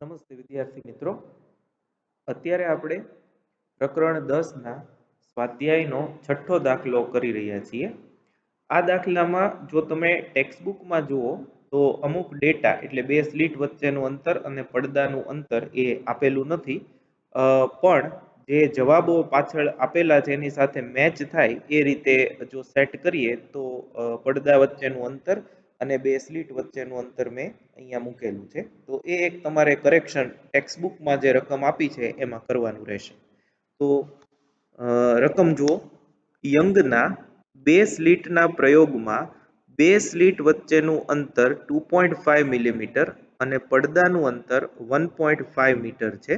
નમસ્તે વિદ્યાર્થી મિત્રો. અત્યારે આપણે પ્રકરણ 10 ના સ્વાધ્યાયનો છઠ્ઠો દાખલો કરી રહ્યા છીએ. આ દાખલામાં જો તમે ટેક્સ્ટબુકમાં જુઓ તો અમુક ડેટા એટલે બે સ્લીટ વચ્ચેનું અંતર અને પડદાનું અંતર એ આપેલું નથી, પણ જે જવાબો પાછળ આપેલા છે એની સાથે મેચ થાય એ રીતે જો સેટ કરીએ તો પડદા વચ્ચેનું અંતર અને બે સ્લીટ વચ્ચેનું અંતર મેં અહીંયા મૂકેલું છે. તો એ એક તમારે કરેક્શન ટેક્સ્ટબુકમાં જે રકમ આપી છે એમાં કરવાનું રહેશે. તો રકમ જુઓ, યંગના બે સ્લીટના પ્રયોગમાં બે સ્લીટ વચ્ચેનું અંતર 2.5 મિલીમીટર અને પડદાનું અંતર 1.5 મીટર છે.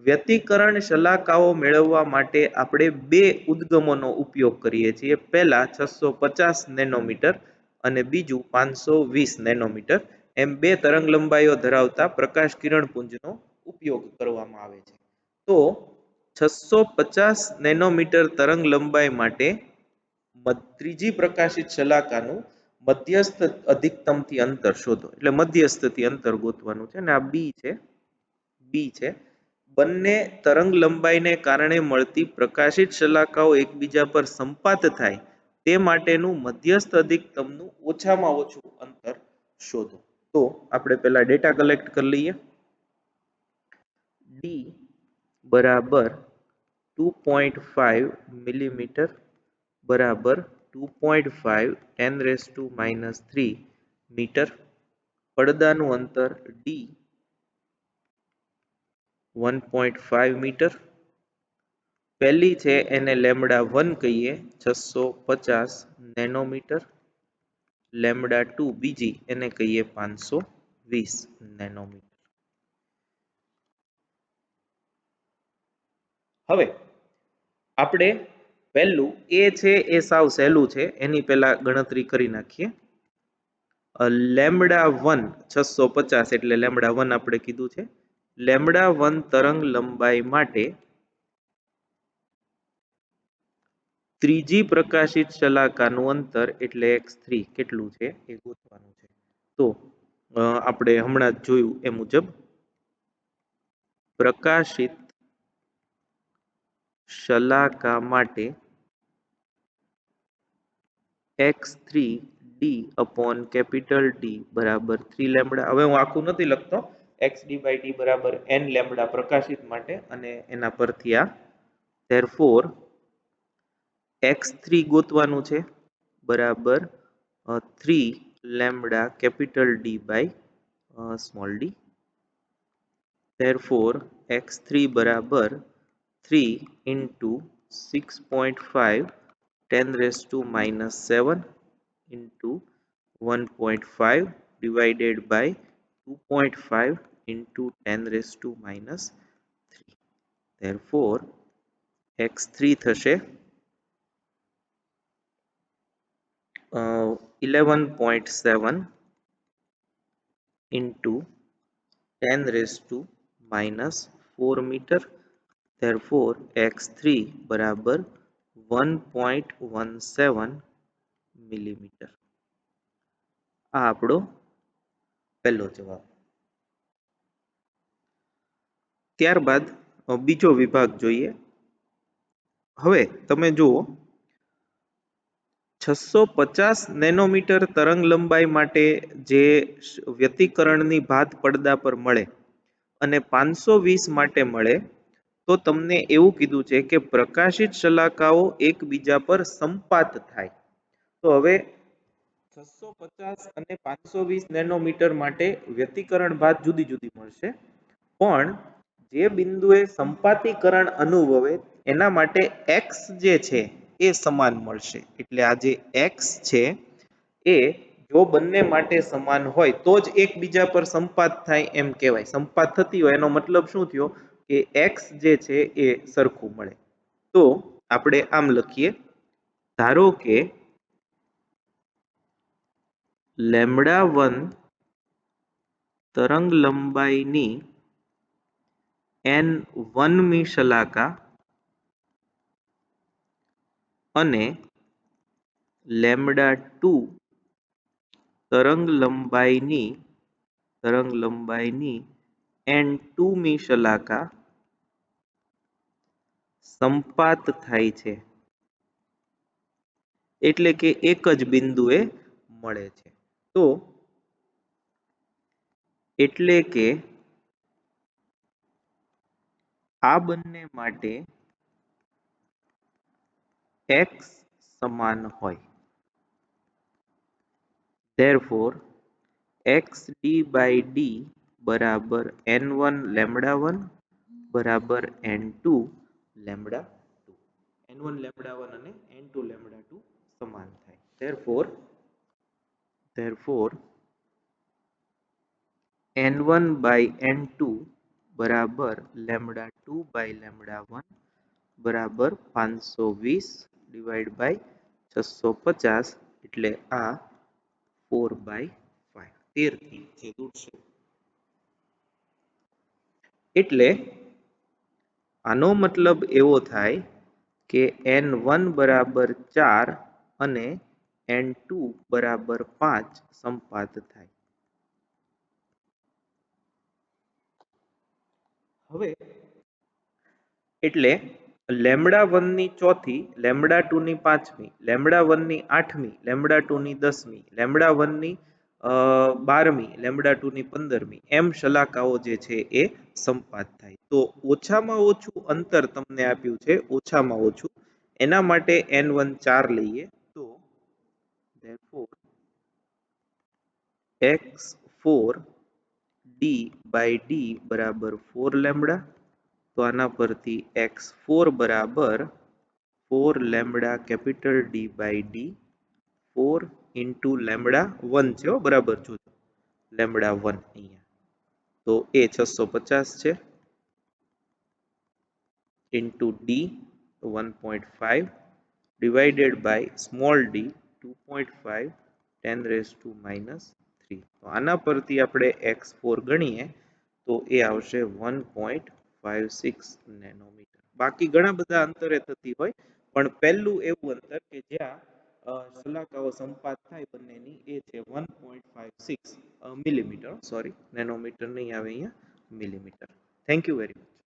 વ્યતિકરણ શલાકાઓ મેળવવા માટે આપણે બે ઉદ્ગમોનો ઉપયોગ કરીએ છીએ. પહેલા 650 નેનોમીટર અને બીજું 520 નેનોમીટર એમ બે તરંગ લંબાઈઓ ધરાવતા પ્રકાશ કિરણ પુંજનો ઉપયોગ કરવામાં આવે છે. તો 650 નેનોમીટર તરંગ લંબાઈ માટે ત્રીજી પ્રકાશિત શલાકાનું મધ્યસ્થ અધિકતમથી અંતર શોધો. એટલે મધ્યસ્થથી અંતર ગોતવાનું છે અને આ બી છે. બંને તરંગ લંબાઈને કારણે મળતી પ્રકાશિત શલાકાઓ એકબીજા પર સંપાત થાય તે માટેનું મધ્યસ્થ અધિકતમનું ઓછામાં ઓછું અંતર શોધો. તો આપણે પહેલા ડેટા કલેક્ટ કરી લઈએ. ડી બરાબર 2.5 મિલીમીટર બરાબર 2.5 10⁻³ મીટર. પડદાનું અંતર ડી 1.5 મીટર. પહેલી છે એને λ1 કહીએ 650 નેનોમીટર. λ2 બીજી એને કહીએ 520 નેનોમીટર. હવે આપણે પહેલું એ છે એ સાવ સહેલું છે, એની પહેલા ગણતરી કરી નાખીએ. λ1 650 એટલે λ1 આપણે કીધું છે. λ1 તરંગ લંબાઈ માટે ત્રીજી પ્રકાશિત શલાકાનું અંતર એટલે x3 કેટલું છે એ ગોતવાનું છે. તો આપણે હમણાં જ જોયું એ મુજબ પ્રકાશિત શલાકા માટે x3 d/D બરાબર 3λ. હવે હું આખું નથી લખતો. x/d બરાબર nλ પ્રકાશિત માટે અને એના પરથી આ therefore x3 ગોતવાનું છે બરાબર 3λ D/d. therefore x3 બરાબર 3 into 6.5 10⁻⁷ into 1.5 divided by 2.5 into 10⁻�3. therefore x3 થશે 11.7 into 10⁻⁴ મીટર. therefore x3 બરાબર 1.17 મિલીમીટર. આ આપણો પહેલો જવાબ. ત્યારબાદ બીજો વિભાગ જોઈએ. હવે તમે જુઓ 650 નેનોમીટર તરંગ લંબાઈ માટે જે વ્યતિકરણની ભાત પડદા પર મળે અને 520 માટે મળે, તો તમને એવું કીધું છે કે પ્રકાશિત શલાકાઓ એકબીજા પર સંપાત થાય. તો હવે 650 અને 520 નેનોમીટર માટે વ્યતિકરણ ભાત જુદી જુદી મળશે, પણ જે બિંદુએ સંપાતીકરણ અનુભવે એના માટે x જે છે એ સમાન મળશે. એટલે આ જે x છે એ જો બંને માટે સમાન હોય તો જ એકબીજા પર સંપાત થાય એમ કહેવાય. સંપાત થતી હોય એનો મતલબ શું થયો કે x જે છે એ સરખું મળે. તો આપણે આમ લખીએ, ધારો કે λ1 તરંગ લંબાઈની n1મી શલાકા અને λ2 તરંગ લંબાઈની N2 મી શલાકા સંપાત થાય છે, એટલે કે એક જ બિંદુએ મળે છે. તો એટલે કે આ બંને માટે x સમાન હોય. therefore xd by d બરાબર n1 લેમ્બડા 1 બરાબર n2 લેમ્બડા 2. n1 લેમ્બડા 1 અને n2 લેમ્બડા 2 સમાન થાય. therefore n1 by n2 બરાબર લેમ્બડા 2 by લેમ્બડા 1 બરાબર 520 ડિવાઈડ બાય 650 એટલે આ 4/5 13 થી જે દૂરશે. એટલે આનો મતલબ એવો થાય કે n1 બરાબર 4 અને n2 બરાબર 5 સંપાત થાય. હવે એટલે લેમ્બડા 1 ની ચોથી, લેમ્બડા 2 ની પાંચમી, લેમ્બડા 1 ની આઠમી, લેમ્બડા 2 ની 10મી, લેમ્બડા 1 ની 12મી, લેમ્બડા 2 ની 15મી એમ શલાકાઓ જે છે એ સંપાત થાય. તો ઓછામાં ઓછું અંતર તમને આપ્યું છે, ઓછામાં ઓછું, એના માટે n1 4 લઈએ તો therefore x4 d by d બરાબર 4 લેમ્બડા. તો આના પરથી x4 બરાબર 4 lambda capital D by D 4 into lambda 1 છે બરાબર જોજો, લેમ્બડા 1 અહીંયા, તો એ 650 છે into D 1.5 divided by small d 2.5 10 raise to -3. તો આના પરથી આપણે x4 ગણીએ તો એ આવશે 1.56 નેનોમીટર. બાકી ઘણા બધા અંતરે થતી હોય, પણ પહેલું એવું અંતર કે જ્યાં શલાકાઓ સંપાત થાય બંનેની એ છે 1.56 મિલીમીટર, સોરી નેનોમીટર નહીં આવે અહીંયા, millimetre. Thank you very much.